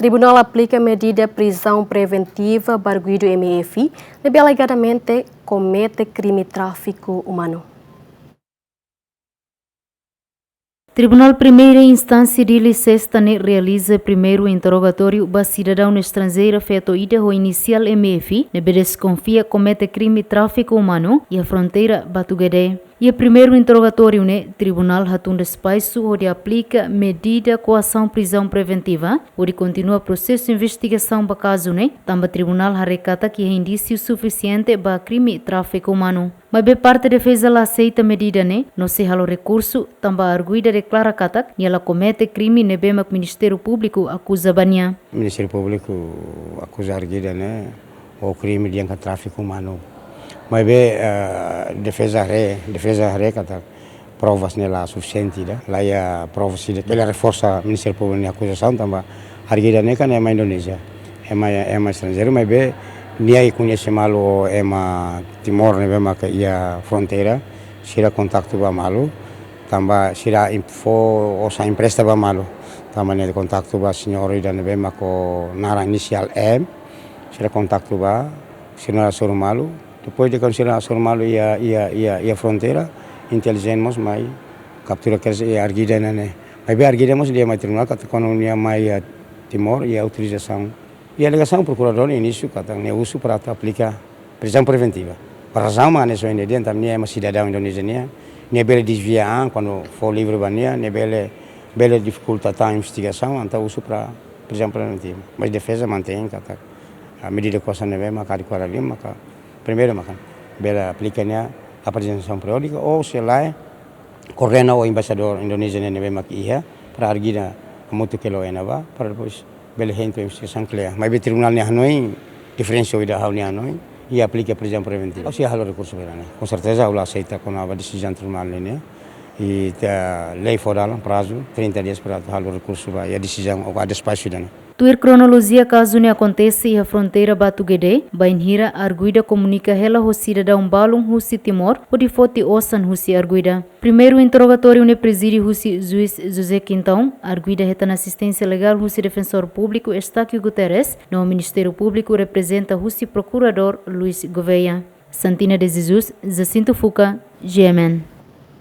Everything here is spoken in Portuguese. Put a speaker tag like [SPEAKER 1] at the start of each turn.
[SPEAKER 1] Tribunal aplica medida prisão preventiva arguido MF, alegadamente komete crime tráfiku umanu.
[SPEAKER 2] Tribunal Primeira Instância de Licestane realiza primeiro interrogatório para cidadão estrangeiro feito ida ao inicial MF, nebe desconfia komete crime tráfiku umanu e a fronteira Batugede. E o primeiro interrogatório, Tribunal hatunda espaço onde aplica medida coação prisão preventiva, onde continua o processo de investigação para caso, também o Tribunal recata que é indício suficiente para crime tráfico humano. Mas bem parte da defesa lá aceita a medida, não se halo recurso, também a arguida declara katak, e ela comete crime nebema que o Ministério Público acusa banha.
[SPEAKER 3] O Ministério Público acusa a arguida, o crime de tráfico humano. Mas bem, defesa kata provas nela suficiente, lá é a prova se ela reforça o Ministério Público na acusação também. Arguida né é uma Indonésia, é uma estrangeiro, mas bem nem aí conhece malo é uma Timor, né, bem que é a fronteira, se há contato ba malo, também se há info ou se empresta ba malo, também né contato ba senhor ida né bem com nara inicial M, se há contato ba se não é malo. Depois de considerar a normal e a fronteira, inteligemos mais captura que é arguida, né? Mas bem arguidamos dia mais tribunal, quando não mais Timor e a utilização e a alegação procurador no início, quando não uso para aplicar prisão preventiva. Para razão, mas nessa ainda também é uma cidadão indonesiana, nem bela desviar quando for livre banha, nem bela dificultar a investigação, então uso para prisão preventiva. Mas defesa mantém a medida que você não vê, mas cada qual ali, mas primeiro, bela aplica a apresentação periódica ou se lá coordena o embaixador indonesiano aqui para arguir muito que lo é para depois bela gente a investigação clara. Mas o tribunal não é diferenciou da reunião não e aplica a prisão preventiva. Ou se há recurso verano, com certeza o aceita com a decisão tribunal e a lei federal prazo 30 dias para o recurso e a decisão ou a despacho
[SPEAKER 2] Tuir cronologia caso ne acontece e a fronteira Batugede, bainhira arguida comunica ela ao cidadão balum husi Timor, o de foti osan husi arguida. Primeiro interrogatório ne presídio husi juiz José Quintão, arguida reta na assistência legal husi defensor público Estáquio Guterres, no Ministério Público representa husi procurador Luiz Gouveia. Santina de Jesus, Jacinto Fuca, GMN.